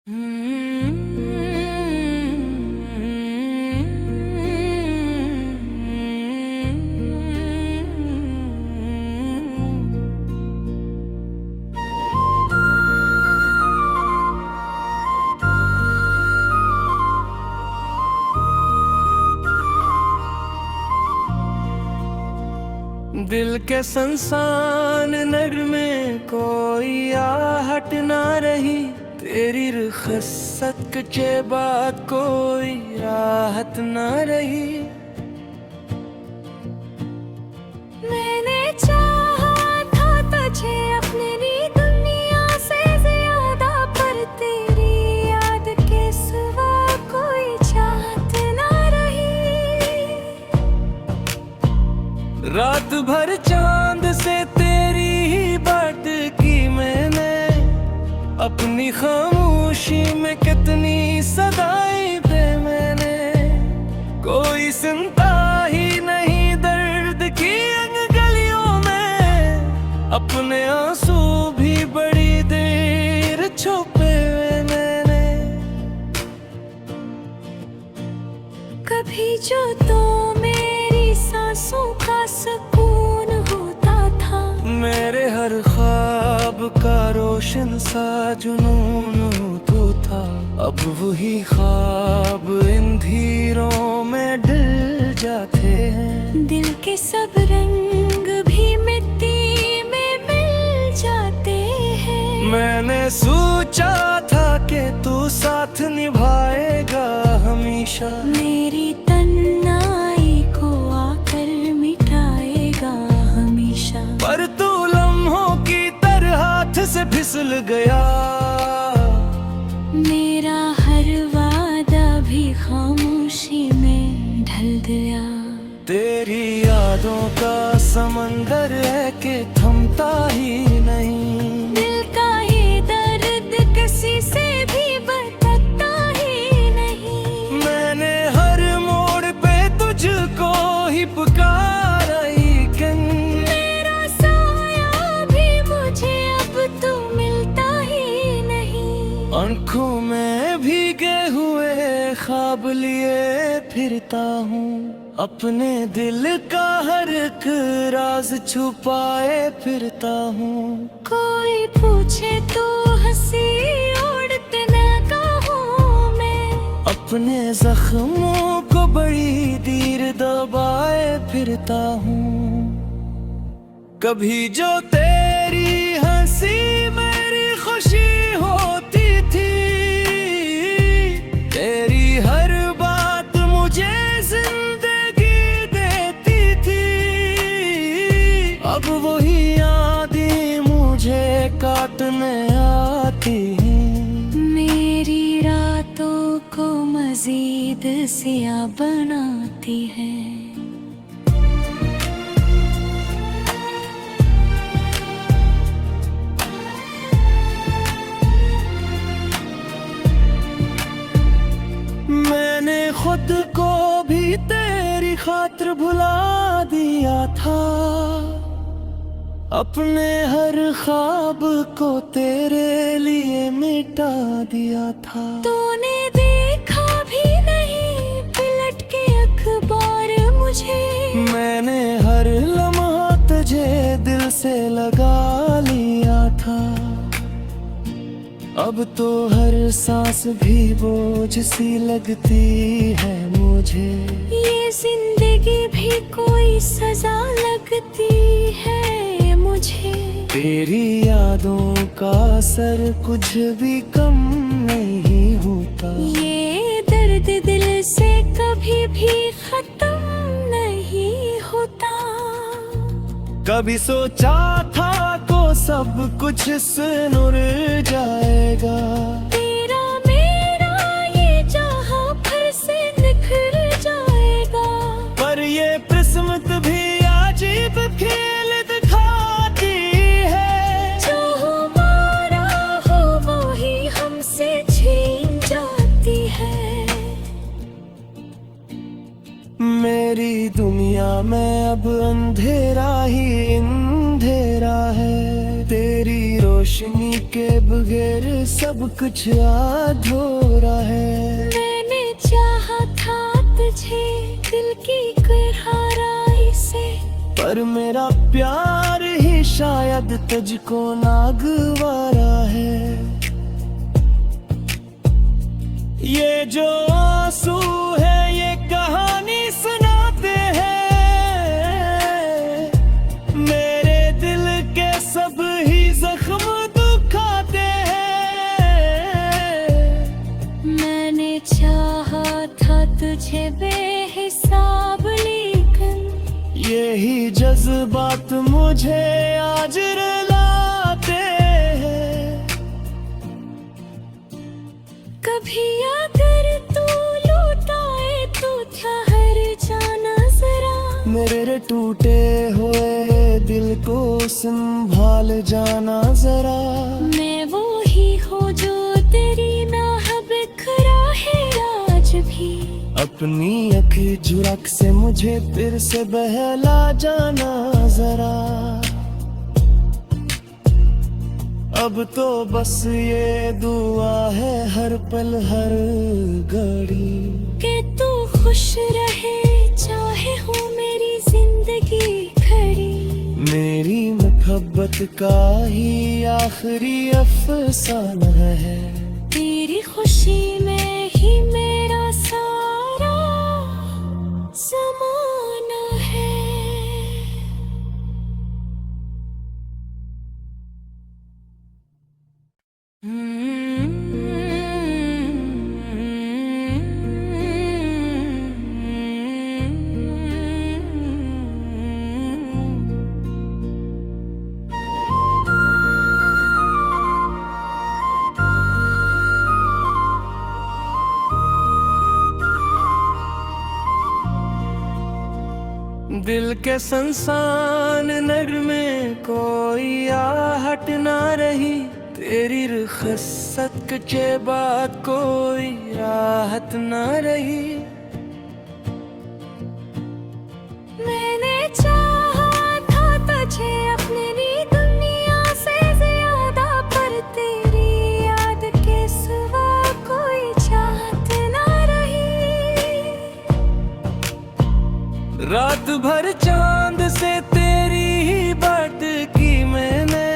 दिल के संसान नर में कोई आहट ना रही, तेरी रुखसत के बाद कोई राहत ना रही। मैंने चाहा था तुझे अपनी दुनिया से ज्यादा, पर तेरी याद के सिवा कोई चाहत ना रही। रात भर चांद से तेरी ही बात की मैंने, अपनी खामोशी में कितनी सदाई पे मैंने। कोई सुनता ही नहीं दर्द की गलियों में, अपने आंसू भी बड़ी देर छुपे मैंने। कभी जो तो मेरी सांसों का सुकून होता था, मेरे हर ख्वाब का रोशन सा जुनून तू था। अब वही ख्वाब इन धीरों में ढल जाते हैं। दिल के सब रंग भी मिट्टी में मिल जाते हैं। मैंने सोचा था कि तू साथ निभाएगा हमेशा, मेरी तन्हाई को आकर मिटाएगा हमेशा। पर तू लम्हों की तरह हाथ से फिसल गया। मेरा हर वादा भी खामोशी में ढल गया। तेरी यादों का समंदर है कि थमता ही नहीं। दिल का ये दर्द किसी से भी बताता ही नहीं। मैंने हर मोड़ पे तुझको ही पुकारा, लेकिन मेरा साया भी मुझे अब तो मिलता ही नहीं। आँखों में भीगे हुए ख्वाब लिए फिरता हूँ, अपने दिल का हर एक राज छुपाए फिरता हूँ। कोई पूछे तो हंसी उड़ते न कहूँ मैं, अपने जख्मों को बड़ी देर दबाए फिरता हूँ। कभी जो तेरी हंसी मेरी खुशी होती थी, तेरी हर बात मुझे जिंदगी देती थी। अब वही यादें मुझे काटने आती हैं। मेरी रातों को मजीद सिया बनाती है। मैंने खुद को भी तेरी खातिर भुला दिया था, अपने हर ख्वाब को तेरे लिए मिटा दिया था। तूने देखा भी नहीं पलट के अखबार मुझे, मैंने हर लम्हा तुझे दिल से लगा लिया था। अब तो हर सांस भी बोझ सी लगती है मुझे। ये जिंदगी भी कोई सजा लगती है मुझे। तेरी यादों का असर कुछ भी कम नहीं होता। ये दर्द दिल से कभी भी खत्म नहीं होता। कभी सोचा था को सब कुछ सुनुर जाएगा, तेरा मेरा ये जहां फिर से निखर जाएगा। पर ये किस्मत भी अजीब खेल दिखाती है। जो हमारा हो वो ही हमसे छीन जाती है। मेरी दुनिया में अब अंधेरा ही अंधेरा है। तेरी रोशनी के बगैर सब कुछ अधूरा है। मैंने चाहा था तुझे दिल की गहराई से, पर मेरा प्यार ही शायद तुझको नागवारा है। ये जो आंसू है ये कहानी सुनाते हैं, मेरे दिल के सब ही जख्म दुखाते हैं। मैंने चाहा था तुझे बेहिसाब लेकिन यही जज्बात मुझे आज रुलाते हैं। कभी अगर तू लौटाए तो ठहर जाना जरा, मेरे टूटे हुए दिल को संभाल जाना जरा। मैं वो ही हूँ जो तेरी नाह बिखरा है आज भी। अपनी अख झुरक से मुझे फिर से बहला जाना जरा। अब तो बस ये दुआ है हर पल हर घड़ी कि तू खुश रहे चाहे हो मेरी जिंदगी खड़ी। मेरी मोहब्बत का ही आखिरी अफसाना है। तेरी खुशी में ही मेरा सारा ज़माना है। दिल के संसान नर में कोई आहट ना रही, तेरी रुखसत के बाद कोई राहत ना रही। मैंने चाहा था तुझे अपनी दुनिया से ज्यादा, पर तेरी याद के सिवा कोई चाहत ना रही। रात भर चांद से तेरी ही बात की मैंने,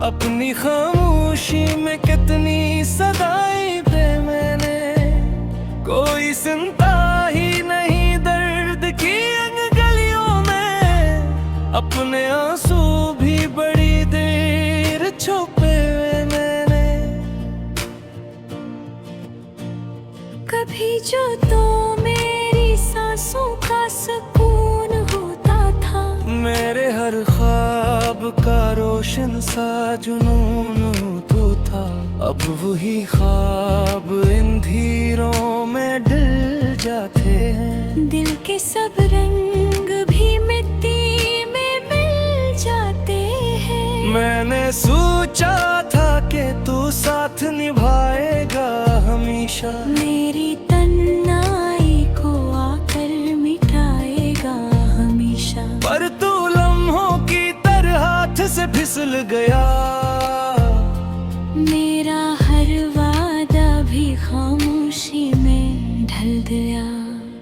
अपनी खामोशी में कितनी सदाई पे मैंने। कोई सुनता ही नहीं दर्द की गलियों में, अपने आंसू भी बड़ी देर छुपे मैंने। कभी जो तो मेरी सांसों का सुकून होता था, मेरे हर ख्वाब का रोशन सा जुनून तो था। अब वही ख्वाब इन धीरों में ढल जाते हैं। दिल के सब रंग भी मिट्टी में मिल जाते हैं। मैंने सोचा था कि तू साथ निभाएगा हमेशा, मेरी तन्हाई को आकर मिटाएगा हमेशा। पर तू लम्हों की तरह हाथ से फिसल गया। मेरा हर वादा भी खामोशी में ढल गया।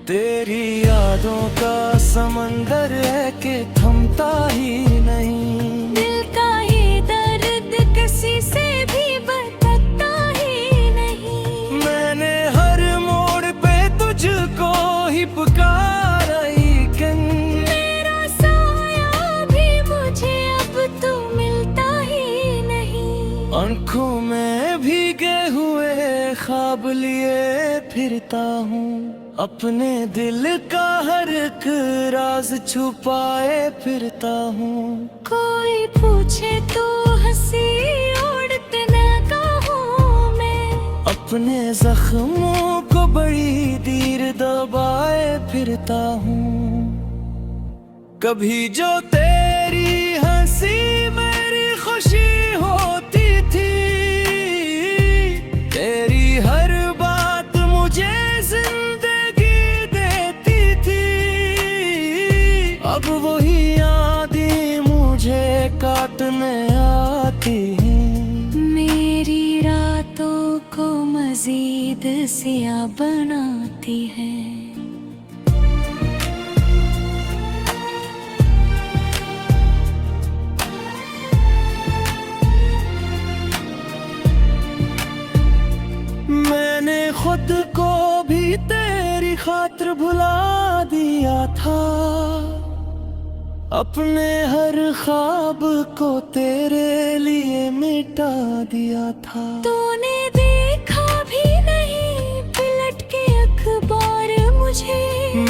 तेरी यादों का समंदर है कि थमता ही नहीं। दिल का ये दर्द किसी से भी बताता ही नहीं। मैंने हर मोड़ पे तुझको ही पुकारा, लेकिन मेरा साया भी मुझे अब तो मिलता ही नहीं। आंखों में भीगे हुए ख्वाब लिए फिरता हूँ, अपने दिल का हर एक राज छुपाए फिरता हूँ। कोई पूछे तो हंसी उड़ते न कहूँ मैं, अपने जख्मों को बड़ी देर दबाए फिरता हूँ। कभी जो तेरी हंसी मेरी खुशी होती थी, तेरी हर बात मुझे जिंदगी देती थी। अब वही यादें मुझे काटने आती हैं। मजीद सिया बनाती है। मैंने खुद को भी तेरी खातिर भुला दिया था, अपने हर ख्वाब को तेरे लिए मिटा दिया था। तूने देखा भी नहीं पलट के अखबार मुझे,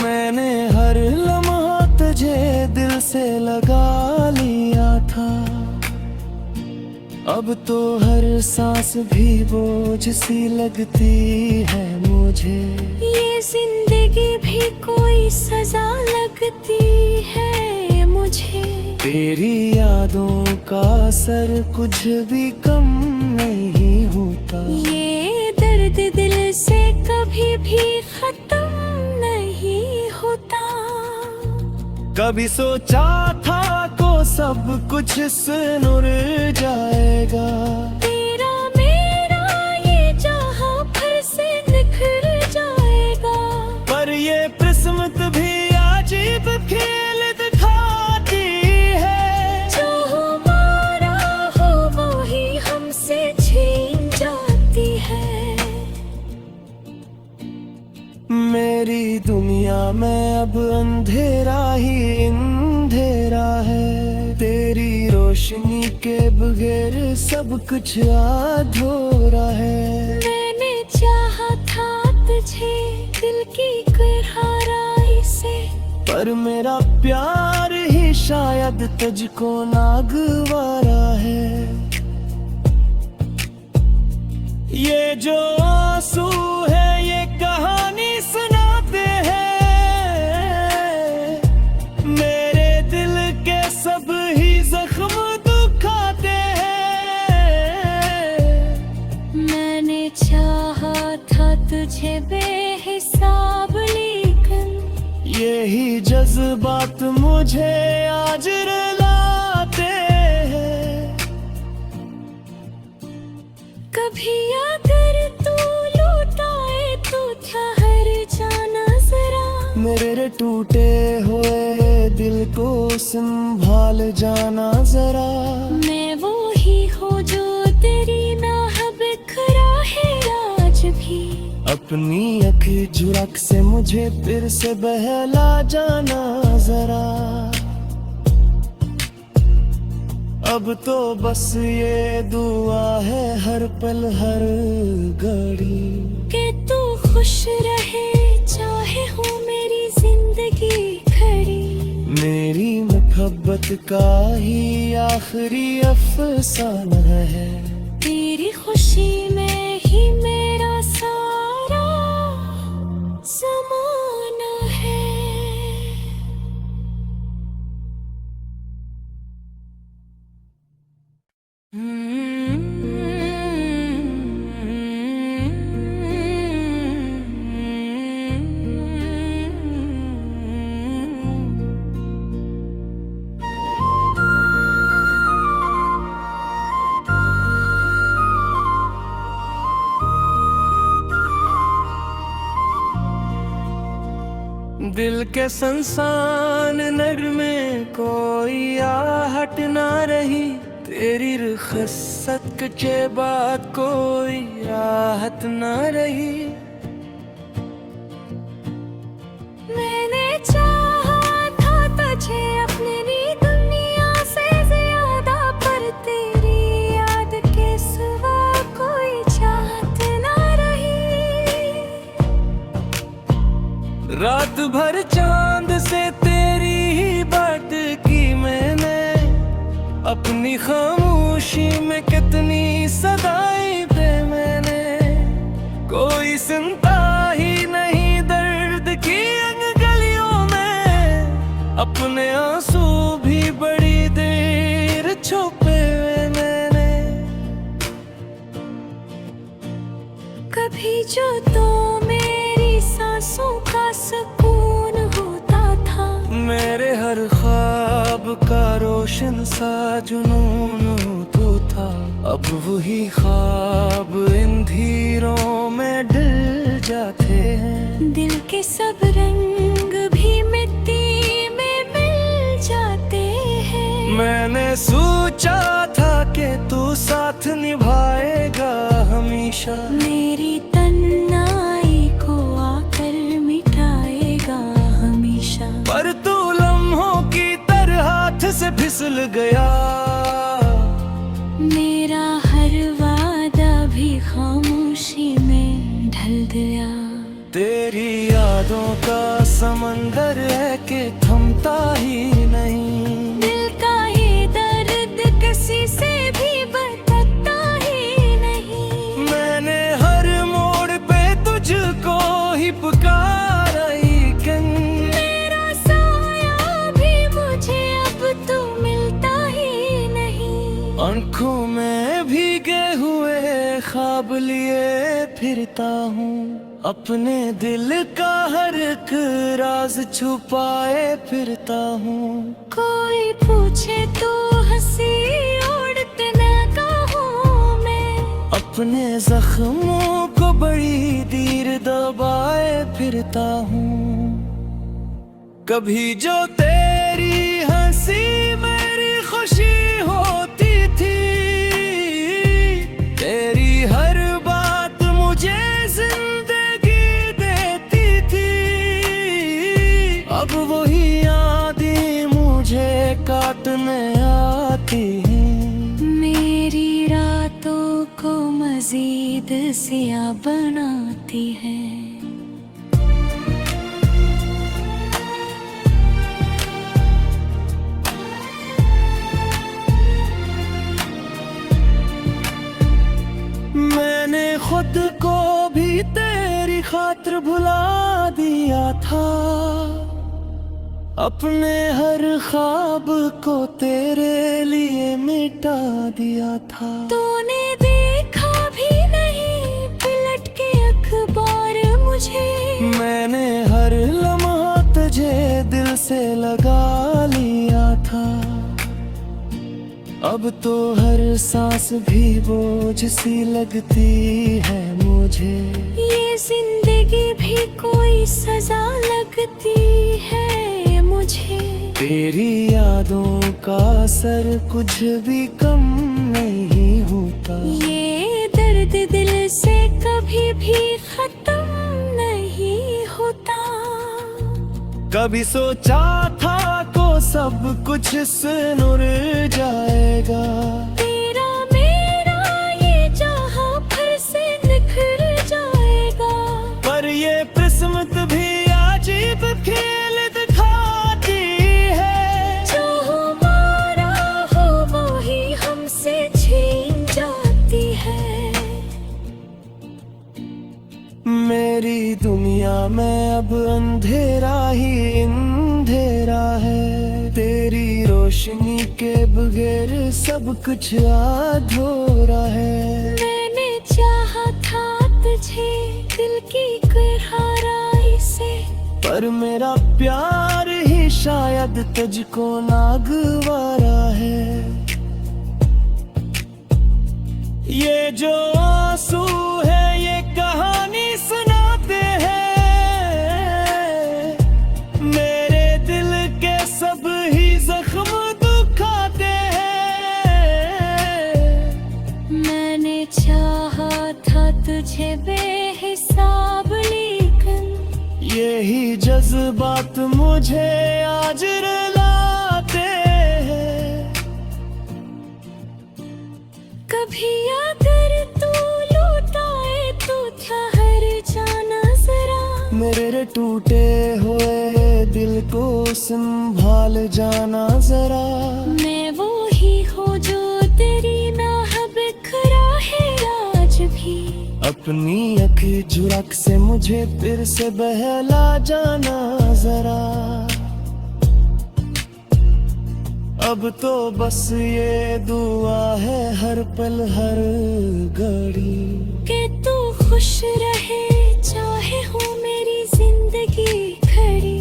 मैंने हर लम्हा तुझे दिल से लगा लिया था। अब तो हर सांस भी बोझ सी लगती है मुझे, ये जिंदगी भी कोई सजा लगती है मुझे। तेरी यादों का असर कुछ भी कम नहीं होता, ये दर्द दिल से कभी भी खत्म नहीं होता। कभी सोचा था को सब कुछ सुनुर जाएगा, तेरा मेरा ये जहां फिर से निखर जाएगा। पर ये किस्मत भी अजीब खेल दिखाती है, जो हमारा हो वो ही हमसे छीन जाती है। मेरी दुनिया में अब अंधेरा ही अंधेरा है, तेरी रोशनी के बगैर सब कुछ अधूरा है। मैंने चाहा था तुझे दिल की गहराई से, पर मेरा प्यार ही शायद तुझको नागवारा है। ये जो आंसू है ये कहानी सुनाते हैं, मेरे दिल के सब ही जख्म दुखाते हैं। मैंने चाहा था तुझे बेहिसाब लेकिन यही जज्बात मुझे आज रुलाते हैं। कभी अगर तू लौटाए तो ठहर जाना जरा, मेरे टूटे हुए दिल को संभाल जाना जरा। मैं वो ही हूँ जो तेरी नाह बिखरा है आज भी। अपनी अख झुरक से मुझे फिर से बहला जाना जरा। अब तो बस ये दुआ है हर पल हर घड़ी, कि तू खुश रहे चाहे हो मेरी जिंदगी खड़ी। मेरी मोहब्बत का ही आखिरी अफसाना है, तेरी खुशी में ही मेरा सारा ज़माना है। दिल के संसान नर में कोई आहट ना रही, तेरी रुखसत के बाद कोई राहत ना रही। मैंने चाहा था तुझे अपनी दुनिया से ज्यादा, पर तेरी याद के सिवा कोई चाहत ना रही। रात भर चांद से तेरी ही बात की मैंने, अपनी खामोशी में कितनी सदाई पे मैंने। कोई सुनता ही नहीं दर्द की गलियों में, अपने आंसू भी बड़ी देर छुपे हुए मैंने। कभी जो तो मेरी सांसों का सुकून होता था, मेरे हर ख्वाब का रोशन सा जुनून तो था। अब वही ख्वाब इन धीरों में हमेशा। मेरी तन्हाई को आकर मिटाएगा हमेशा। पर तू लम्हों की तरह हाथ से फिसल गया। मेरा हर वादा भी खामोशी में ढल गया। तेरी यादों का समंदर है कि थमता ही नहीं। दिल का ये दर्द किसी से भी बताता ही नहीं। मैंने हर मोड़ पे तुझको ही पुकारा, लेकिन मेरा साया भी मुझे अब तो मिलता ही नहीं। आँखों में भीगे हुए ख्वाब लिए फिरता हूँ। अपने दिल का हर एक राज छुपाए फिरता हूँ। कोई पूछे तो हंसी उड़ते न कहूँ मैं। अपने जख्मों को बड़ी देर दबाए फिरता हूँ। कभी जो तेरी हंसी मेरी खुशी होती थी, तेरी हर बात मुझे जिंदगी देती थी। अब वही यादें मुझे काटने आती हैं। मेरी रातों को मजीद सिया बनाती है। मैंने खुद को भी तेरी खातिर भुला दिया था। अपने हर ख्वाब को तेरे लिए मिटा दिया था। तूने देखा भी नहीं पलट के अखबार मुझे। मैंने हर लम्हा तुझे दिल से लगा लिया था। अब तो हर सांस भी बोझ सी लगती है मुझे। ये जिंदगी भी कोई सजा लगती है मुझे। तेरी यादों का असर कुछ भी कम नहीं होता। ये दर्द दिल से कभी भी खत्म नहीं होता। कभी सोचा था को सब कुछ सुनुर जाएगा। तेरा मेरा ये जहां फिर से निखर जाएगा। पर ये किस्मत भी अजीब खेल दिखाती है। जो हमारा हो वो ही हमसे छीन जाती है। मेरी दुनिया में अब अंधेरा ही अंधेरा है। तेरी रोशनी के बगैर सब कुछ अधूरा है। मैंने चाहा था तुझे दिल की गहराई से। पर मेरा प्यार ही शायद तुझको नागवारा है। ये जो आंसू है ये कहानी सुनाते हैं। मेरे दिल के सब ही जख्म दुखाते हैं। मैंने चाहा था तुझे बेहिसाब लेकिन यही जज्बात मुझे आज रुलाते हैं। कभी अगर तू लौटाए तो ठहर जाना जरा। मेरे टूटे हुए दिल को संभाल जाना जरा। मैं वो ही हूँ जो तेरी नाह बिखरा है आज भी। अपनी अख झुरक से मुझे फिर से बहला जाना जरा। अब तो बस ये दुआ है हर पल हर घड़ी कि तू खुश रहे चाहे हो मेरी जिंदगी खड़ी।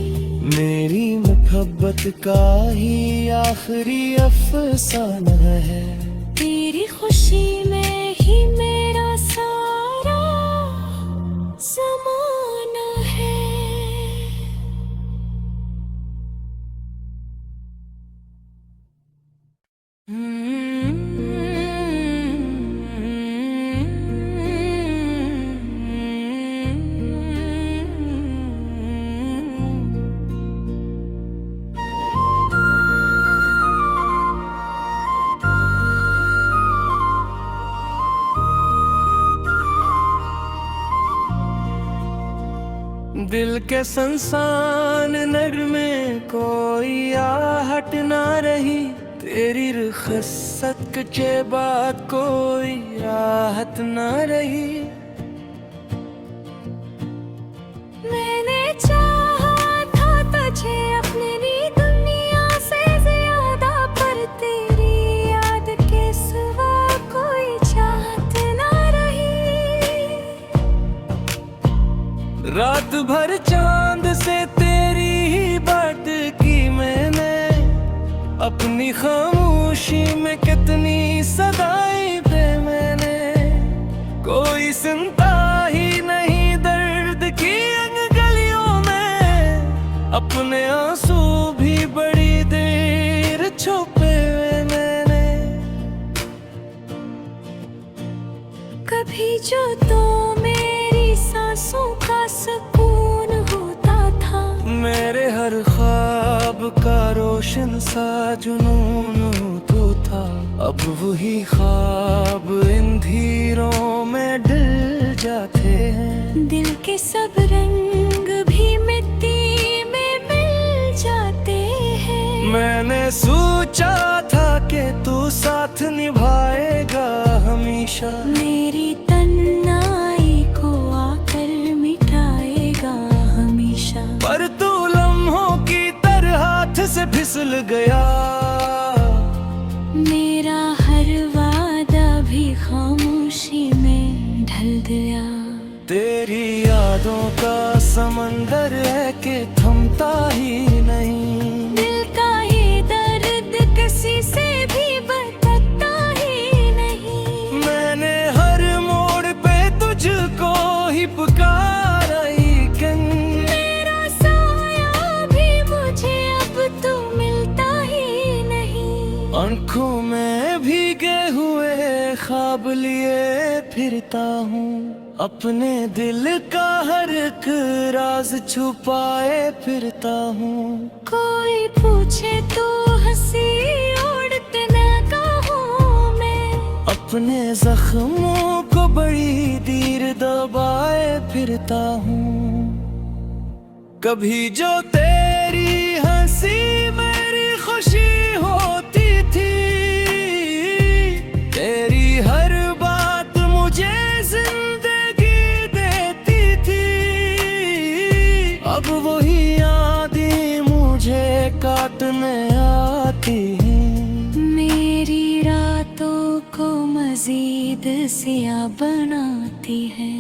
मेरी मोहब्बत का ही आखिरी अफसाना है। तेरी खुशी में ही मेरा सारा ज़माना है। दिल के संसान नगर में कोई आहट ना रही, तेरी रुखसत के बाद कोई राहत ना रही। मैंने चाहा था तुझे अपनी दुनिया से ज्यादा, पर तेरी याद के सिवा कोई चाहत ना रही। रात भर चांद से तेरी ही बात की मैंने, अपनी खामोशी में कितनी सदाई पे मैंने। कोई सुनता ही नहीं दर्द की गलियों में, अपने आंसू भी बड़ी देर छुपे मैंने। कभी जो तो मेरी सांसों का सुकून होता था, मेरे हर ख्वाब का रोशन सा जुनून तो था। अब वही ख्वाब इन धीरों में ढल जाते हैं। दिल के सब रंग भी मिट्टी में मिल जाते हैं। मैंने सोचा था कि तू साथ निभाएगा हमेशा, मेरी तन्हाई को आकर मिटाएगा हमेशा। पर तू लम्हों की तरह हाथ से फिसल गया। मेरा हर वादा भी खामोशी में ढल गया। तेरी यादों का समंदर है कि थमता ही नहीं। दिल का ये दर्द किसी से भी बताता ही नहीं। मैंने हर मोड़ पे तुझको ही पुकारा, लेकिन मेरा साया भी मुझे अब तो मिलता ही नहीं। आँखों में भीगे हुए ख्वाब लिए फिरता हूँ, अपने दिल का हर एक राज छुपाए फिरता हूँ। कोई पूछे तो हंसी उड़ते निगाहों में, अपने जख्मों को बड़ी देर दबाए फिरता हूँ। कभी जो तेरी हंसी मेरी खुशी होती थी, तेरी हर बात मुझे जिंदगी देती थी। अब वही यादें मुझे काटने आती हैं। मेरी रातों को मजीद सिया बनाती है।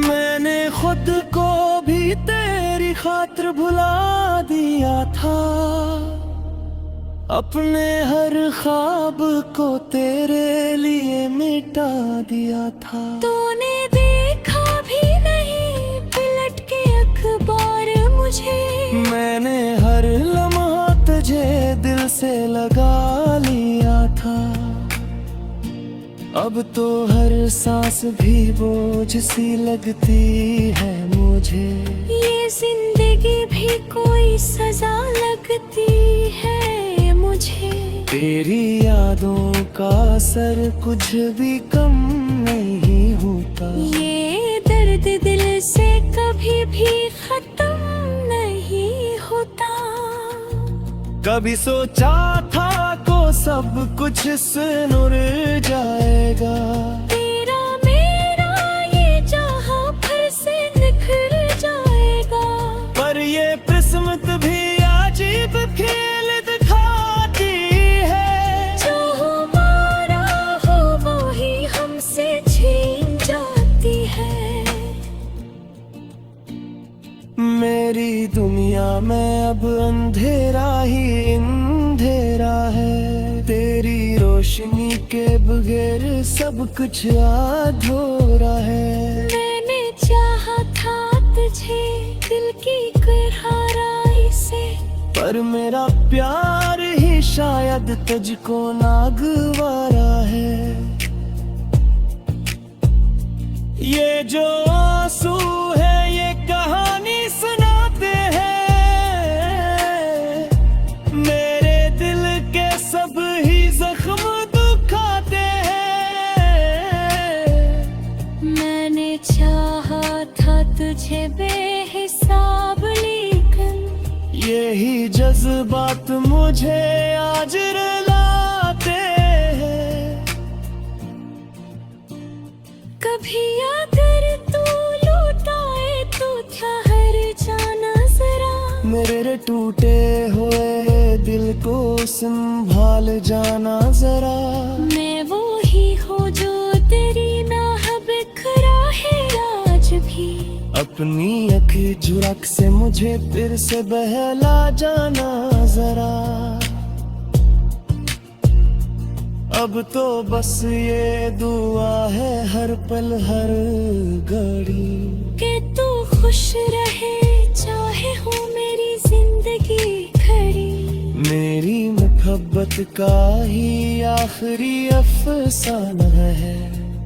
मैंने खुद को भी तेरी खातिर भुला दिया था, अपने हर ख्वाब को तेरे लिए मिटा दिया था। तूने देखा भी नहीं पलट के अखबार मुझे, मैंने हर लम्हा तुझे दिल से लगा लिया था। अब तो हर सांस भी बोझ सी लगती है मुझे। ये जिंदगी भी कोई सजा लगती है मुझे। तेरी यादों का असर कुछ भी कम नहीं होता। ये दर्द दिल से कभी भी खत्म नहीं होता। कभी सोचा था को सब कुछ सुनुर जाएगा, तेरा मेरा ये जहां फिर से निखर जाएगा। पर ये किस्मत भी अजीब खेल दिखाती है। जो हमारा हो वो ही हमसे छीन जाती है। मेरी दुनिया में अब अंधेरा ही अंधेरा है। तेरी रोशनी के बगैर सब कुछ अधूरा है। मैंने चाहा था तुझे दिल की गहराई से, पर मेरा प्यार ही शायद तुझको नागवारा है। ये जो आंसू है ये कहानी सुनाते हैं, जज्बात मुझे आज रुलाते हैं। कभी अगर तू लौटाए तो ठहर जाना जरा, मेरे टूटे हुए दिल को संभाल जाना जरा। मैं वो ही हूँ जो तेरी नाह बिखरा है आज भी। अपनी अख झुरक से मुझे फिर से बहला जाना जरा। अब तो बस ये दुआ है हर पल हर घड़ी कि तू खुश रहे चाहे हो मेरी जिंदगी खड़ी। मेरी मोहब्बत का ही आखिरी अफसाना है।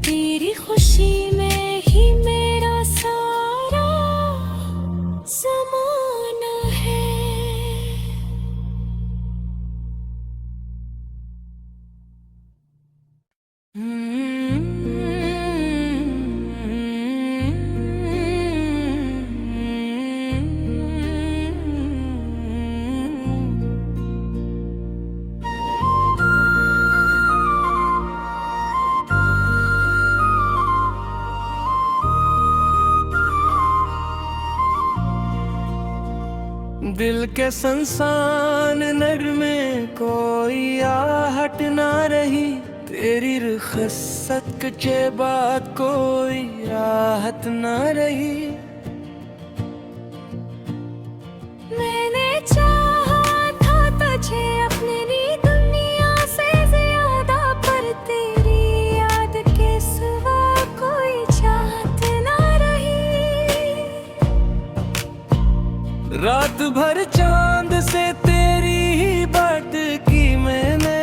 तेरी खुशी में ही मेरा सारा ज़माना है। दिल के संसान नगर में कोई आहट ना रही। तेरी रुखसत के बाद कोई राहत ना रही। मैंने चाहा था तुझे अपनी दुनिया से ज्यादा, पर तेरी याद के सिवा कोई चाहत ना रही। रात भर चांद से तेरी ही बात की मैंने।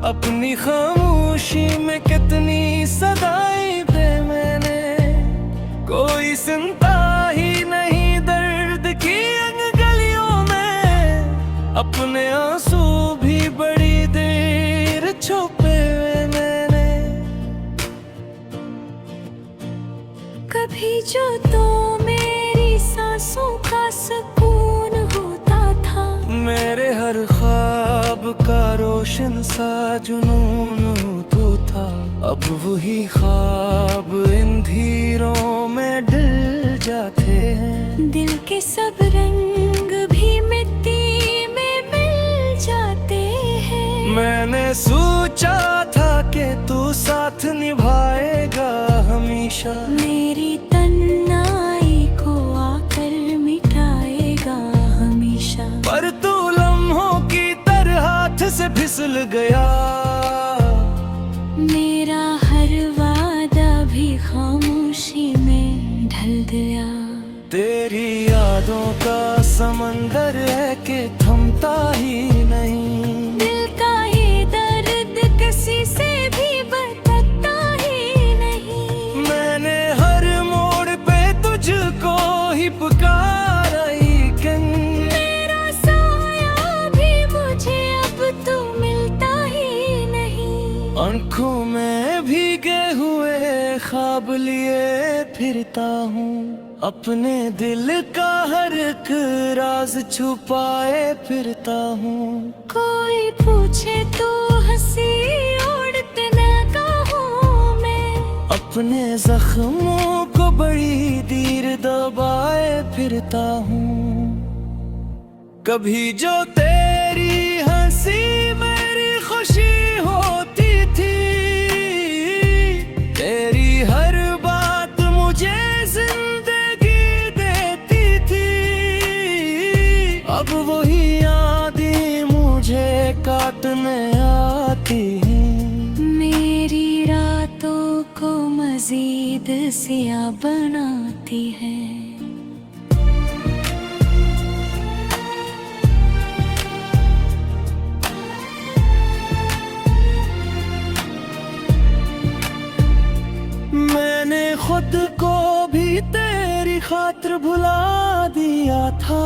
अपनी खामोशी में कितनी सदाएं पे मैंने। कोई सुनता ही नहीं दर्द की गलियों में। अपने आंसू भी बड़ी देर छुपे हुए मैंने। कभी जो तो मेरी सांसों का सुकून होता था, मेरे हर ख्वाब का रोशन सा जुनून तो था। अब वही ख्वाब इन धीरों में डल जाते हैं। दिल के सब रंग भी मिट्टी में मिल जाते हैं। मैंने सोचा था कि तू साथ निभाएगा हमेशा। मेरी तन्हाई को आकर मिटाएगा हमेशा। पर तू लम्हों की तरह हाथ से फिसल गया। मेरा हर वादा भी खामोशी में ढल गया। तेरी यादों का समंदर है कि थमता ही नहीं। दिल का ये दर्द किसी से भी बताता ही नहीं। मैंने हर मोड़ पे तुझको ही पुकारा लेकिन मेरा साया भी मुझे अब तो मिलता ही नहीं। आँखों में भीगे हुए ख्वाब लिए फिरता हूँ। अपने दिल का हर एक राज छुपाए फिरता हूँ। कोई पूछे तो हंसी उड़ते न कहूँ मैं। अपने जख्मों को बड़ी देर दबाए फिरता हूँ। कभी जो तेरी हंसी मेरी खुशी होती थी। तेरी हर बात मुझे जिंदगी देती थी। अब वही यादें मुझे काटने आती हैं। मेरी रातों को मजीद सिया बनाती है। मैंने खुद को भी तेरी खातिर भुला दिया था।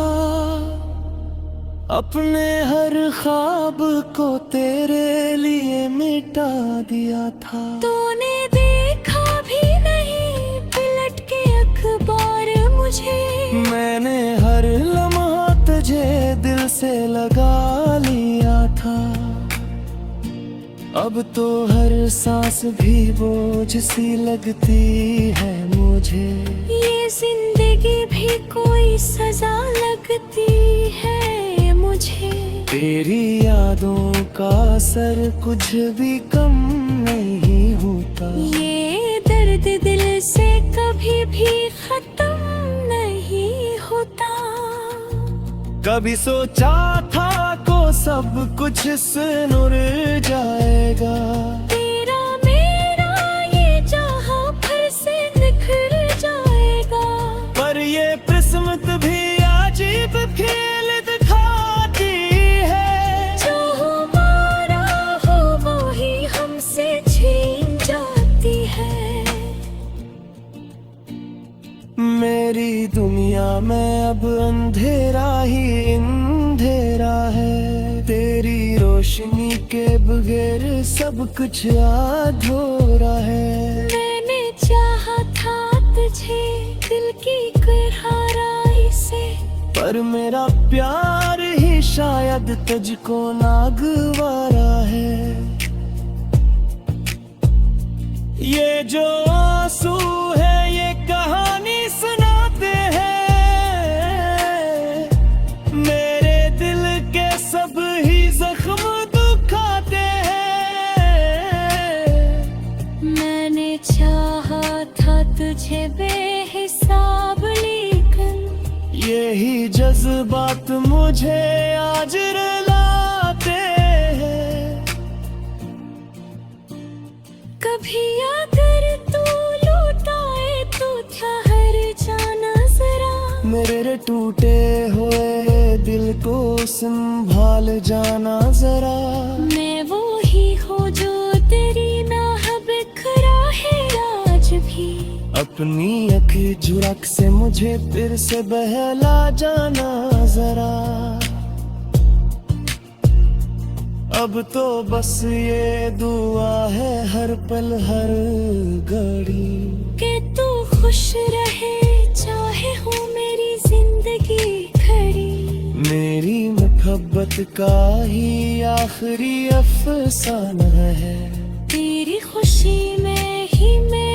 अपने हर ख्वाब को तेरे लिए मिटा दिया था। तूने देखा भी नहीं पलट के अखबार मुझे। मैंने हर लम्हा तुझे दिल से लगा लिया था। अब तो हर सांस भी बोझ सी लगती है मुझे। ये जिंदगी भी कोई सजा लगती है मुझे। तेरी यादों का असर कुछ भी कम नहीं होता। ये दर्द दिल से कभी भी खत्म नहीं होता। कभी सोचा था को सब कुछ सुनुर जाएगा। तेरा मेरा ये जहां फिर से निखर जाएगा। पर ये किस्मत भी अजीब खेल दिखाती है। जो हमारा हो वो ही हमसे छीन जाती है। मेरी दुनिया में अब अंधेरा ही अंधेरा है। तेरी रोशनी के बगैर सब कुछ अधूरा है। मैंने चाहा था तुझे दिल की गहराई से। पर मेरा प्यार ही शायद तुझको नागवारा है। ये जो आंसू है ये कहानी सुनाते हैं। मेरे दिल के सब ही जख्म दुखाते हैं। मैंने चाहा था तुझे बेहिसाब लेकिन यही जज्बात मुझे आज रुलाते हैं। कभी अगर तू लौटाए तो ठहर जाना जरा। मेरे टूटे हुए दिल को संभाल जाना जरा। मैं वो ही हूँ जो तेरी नाह बिखरा है आज भी। अपनी अखी झुरक से मुझे फिर से बहला जाना जरा। अब तो बस ये दुआ है हर पल हर घड़ी कि तू खुश रहे चाहे हो मेरी जिंदगी खड़ी। मेरी मोहब्बत का ही आखिरी अफसाना है। तेरी खुशी में ही मैं